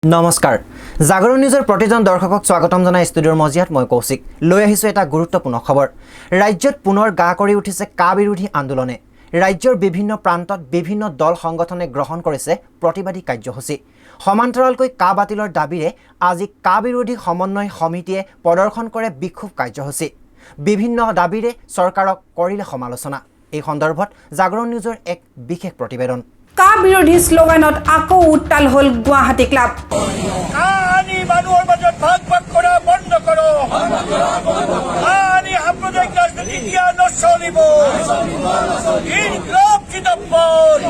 নমস্কাৰ জাগৰণ নিউজৰ প্ৰতিজন দৰ্শকক স্বাগতম জনাই ষ্টুডিঅ'ৰ মজিয়াত মই কৌশিক লৈ আহিছো এটা গুৰুত্বপূৰ্ণ খবৰ ৰাজ্যত পুনৰ গা কৰি উঠিছে কা বিৰোধী আন্দোলনে ৰাজ্যৰ বিভিন্ন প্ৰান্তত বিভিন্ন দল সংগঠনে গ্ৰহণ কৰিছে প্ৰতিবাদী কাৰ্যসূচী সমান্তৰালকৈ কা বাতিলৰ দাবীৰে আজি কা বিৰোধী সমন্বয় সমিতিয়ে প্ৰদৰ্শন কৰে বিক্ষোভ কাৰ্যসূচী বিভিন্ন দাবীৰে চৰকাৰক কৰিলে সমালোচনা এই সন্দৰ্ভত জাগৰণ নিউজৰ এক বিশেষ প্ৰতিবেদন কা বিৰোধী স্লোগানত আকৌ উত্তাল হল গুৱাহাটী ক্লাব আনি মানুহৰ মাজত ভাগ ভাগ কৰা বন্ধ কৰক আনি সাম্প্ৰদায়িক ৰাজনীতি দিয়া নচলিব ইনকলাব জিন্দাবাদ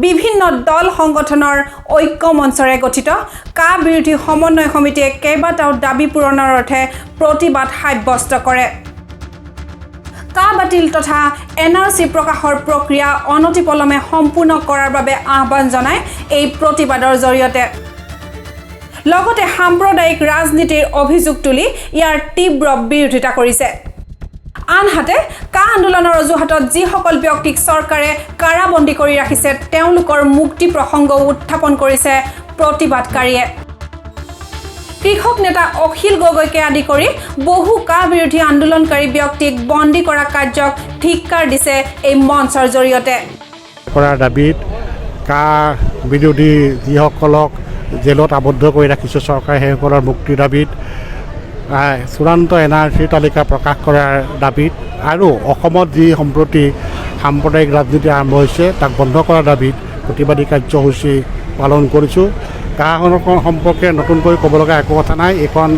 বিভিন্ন দল সংগঠনৰ ঐক্য মঞ্চৰে গঠিত কা বিৰোধী সমন্বয় সমিতিয়ে কেইবাটাও দাবী পূৰণৰ অৰ্থে প্ৰতিবাদ সাব্যস্ত কৰে কা বাতিল তথা এনআৰসি প্ৰকাশৰ প্ৰক্ৰিয়া অনতিপলমে সম্পূৰ্ণ কৰাৰ বাবে আহ্বান জনায় এই প্ৰতিবাদৰ জৰিয়তে লগতে সাম্প্ৰদায়িক ৰাজনীতিৰ অভিযোগ তুলি ইয়াৰ তীব্ৰ বিৰোধিতা কৰিছে আনহাতে কা আন্দোলনৰ অজুহাতত যিসকল ব্যক্তিক চৰকাৰে কাৰাবন্দী কৰি ৰাখিছে তেওঁলোকৰ মুক্তি প্ৰসংগ উত্থাপন কৰিছে প্ৰতিবাদকাৰীয়ে কৃষক নেতা অখিল গগৈকে আদি কৰি বহু কা বিৰোধী আন্দোলনকাৰী ব্যক্তিক বন্দী কৰা কাৰ্যক ধিক্কাৰ দিছে এই মঞ্চৰ জৰিয়তে কৰাৰ দাবীত কা বিৰোধী যিসকলক জেলত আবদ্ধ কৰি ৰাখিছে চৰকাৰে সেইসকলৰ মুক্তিৰ দাবীত চূড়ান্ত এনআৰচিৰ তালিকা প্ৰকাশ কৰাৰ দাবীত আৰু অসমত যি সম্প্ৰতি সাম্প্ৰদায়িক ৰাজনীতি আৰম্ভ হৈছে তাক বন্ধ কৰাৰ দাবীত প্ৰতিবাদী কাৰ্যসূচী পালন কৰিছোঁ কাখন সম্পৰ্কে নতুনকৈ ক'ব লগা একো কথা নাই এইখন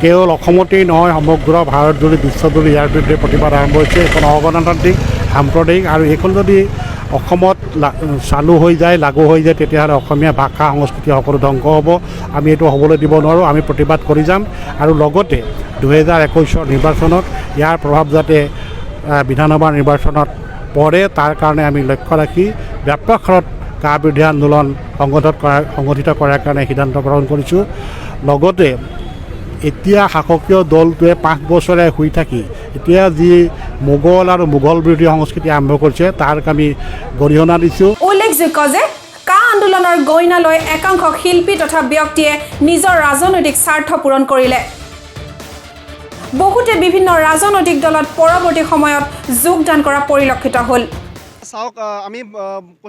কেৱল অসমতেই নহয় সমগ্ৰ ভাৰতজুৰি বিশ্বজুৰি ইয়াৰ বিৰুদ্ধে প্ৰতিবাদ আৰম্ভ হৈছে এইখন অগণতান্ত্ৰিক সাম্প্ৰদায়িক আৰু এইখন যদি অসমত চালু হৈ যায় লাগু হৈ যায় তেতিয়াহ'লে অসমীয়া ভাষা সংস্কৃতি সকলো ধ্বংস হ'ব আমি এইটো হ'বলৈ দিব নোৱাৰোঁ আমি প্ৰতিবাদ কৰি যাম আৰু লগতে 2021 নিৰ্বাচনত ইয়াৰ প্ৰভাৱ যাতে বিধানসভা নিৰ্বাচনত পৰে তাৰ কাৰণে আমি লক্ষ্য ৰাখি ব্যাপক হাৰত কা বিৰোধী আন্দোলন সংগঠিত কৰাৰ কাৰণে সিদ্ধান্ত গ্ৰহণ কৰিছোঁ লগতে এতিয়া শাসকীয় দলটোৱে 5 বছৰে শুই থাকি এতিয়া যি মোগল আৰু মোগল বিৰোধী সংস্কৃতি আৰম্ভ কৰিছে তাক আমি গৰিহণা দিছোঁ উল্লেখযোগ্য যে কা আন্দোলনৰ গইনালৈ একাংশ শিল্পী তথা ব্যক্তিয়ে নিজৰ ৰাজনৈতিক স্বাৰ্থ পূৰণ কৰিলে বহুতে বিভিন্ন ৰাজনৈতিক দলত পৰৱৰ্তী সময়ত যোগদান কৰা পৰিলক্ষিত হ'ল চাওক আমি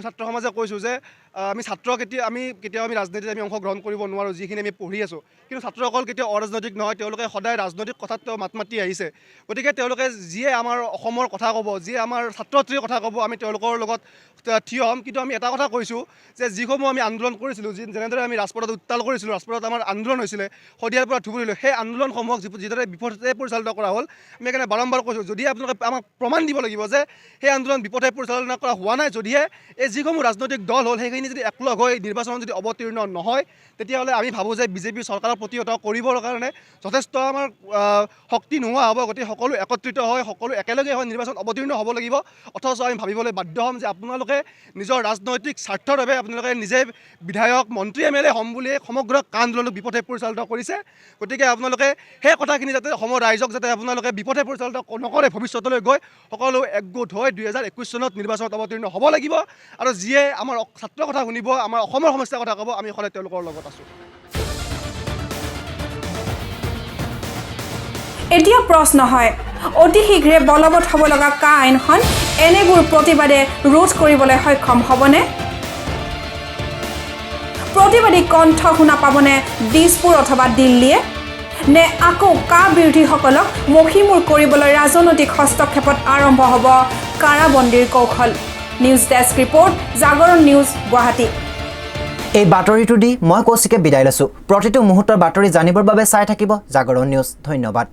ছাত্ৰ সমাজে কৈছোঁ যে আমি ছাত্ৰ কেতিয়াও আমি ৰাজনীতিত আমি অংশগ্ৰহণ কৰিব নোৱাৰোঁ যিখিনি আমি পঢ়ি আছোঁ কিন্তু ছাত্ৰসকল কেতিয়াও অৰাজনৈতিক নহয় তেওঁলোকে সদায় ৰাজনৈতিক কথাত মাত মাতি আহিছে গতিকে তেওঁলোকে যিয়ে আমাৰ অসমৰ কথা ক'ব যিয়ে আমাৰ ছাত্ৰ ছাত্ৰীৰ কথা ক'ব আমি তেওঁলোকৰ লগত থিয় হ'ম কিন্তু আমি এটা কথা কৈছোঁ যে যিসমূহ আমি আন্দোলন কৰিছিলোঁ যেনেদৰে আমি ৰাজপথত উত্তাল কৰিছিলোঁ ৰাজপথত আমাৰ আন্দোলন হৈছিলে শদিয়াৰ পৰা ধুবুৰীলৈ সেই আন্দোলনসমূহক যিদৰে বিপথে পৰিচালিত কৰা হ'ল আমি সেইকাৰণে বাৰম্বাৰ কৈছোঁ যদি আপোনালোকে আমাক প্ৰমাণ দিব লাগিব যে সেই আন্দোলন বিপথে পৰিচালনা কৰা হোৱা নাই যদিহে এই যিসমূহ ৰাজনৈতিক দল হ'ল সেইখিনি যদি একলগ হৈ নিৰ্বাচনত যদি অৱতীৰ্ণ নহয় তেতিয়াহ'লে আমি ভাবোঁ যে বিজেপি চৰকাৰৰ প্ৰতিহত কৰিবৰ কাৰণে যথেষ্ট আমাৰ শক্তি নোহোৱা হ'ব গতিকে সকলো একত্ৰিত হৈ সকলো একেলগে হৈ নিৰ্বাচনত অৱতীৰ্ণ হ'ব লাগিব অথচ আমি ভাবিবলৈ বাধ্য হ'ম যে আপোনালোকে নিজৰ ৰাজনৈতিক স্বাৰ্থৰ বাবে আপোনালোকে নিজে বিধায়ক মন্ত্ৰী MLA হ'ম বুলি সমগ্ৰ কা আন্দোলনক বিপথে পৰিচালিত কৰিছে গতিকে আপোনালোকে সেই কথাখিনি যাতে অসমৰ ৰাইজক যাতে আপোনালোকে বিপথে পৰিচালিত নকৰে ভৱিষ্যতলৈ গৈ সকলো একগোট হৈ 2021 চনত নিৰ্বাচনত অৱতীৰ্ণ হ'ব লাগিব আৰু যিয়ে আমাৰ ছাত্ৰৰ কথা শুনিব আমাৰ অসমৰ সমস্যাৰ কথা ক'ব আমি সদায় তেওঁলোকৰ লগত আছোঁ এতিয়া প্ৰশ্ন হয় অতি শীঘ্ৰে বলবৎ হ'ব লগা কা আইনখন এনেবোৰ প্ৰতিবাদে ৰোধ কৰিবলৈ সক্ষম হ'বনে প্ৰতিবাদী কণ্ঠ শুনা পাবনে দিছপুৰ অথবা দিল্লীয়ে নে আকৌ কা বিৰোধীসকলক মষিমূৰ কৰিবলৈ ৰাজনৈতিক হস্তক্ষেপত আৰম্ভ হ'ব কাৰাবন্দীৰ কৌশল নিউজ ডেস্ক ৰিপৰ্ট জাগৰণ নিউজ গুৱাহাটী এই বাতৰিটো দি মই কৌশিকে বিদায় লৈছোঁ প্ৰতিটো মুহূৰ্তৰ বাতৰি জানিবৰ বাবে চাই থাকিব জাগৰণ নিউজ ধন্যবাদ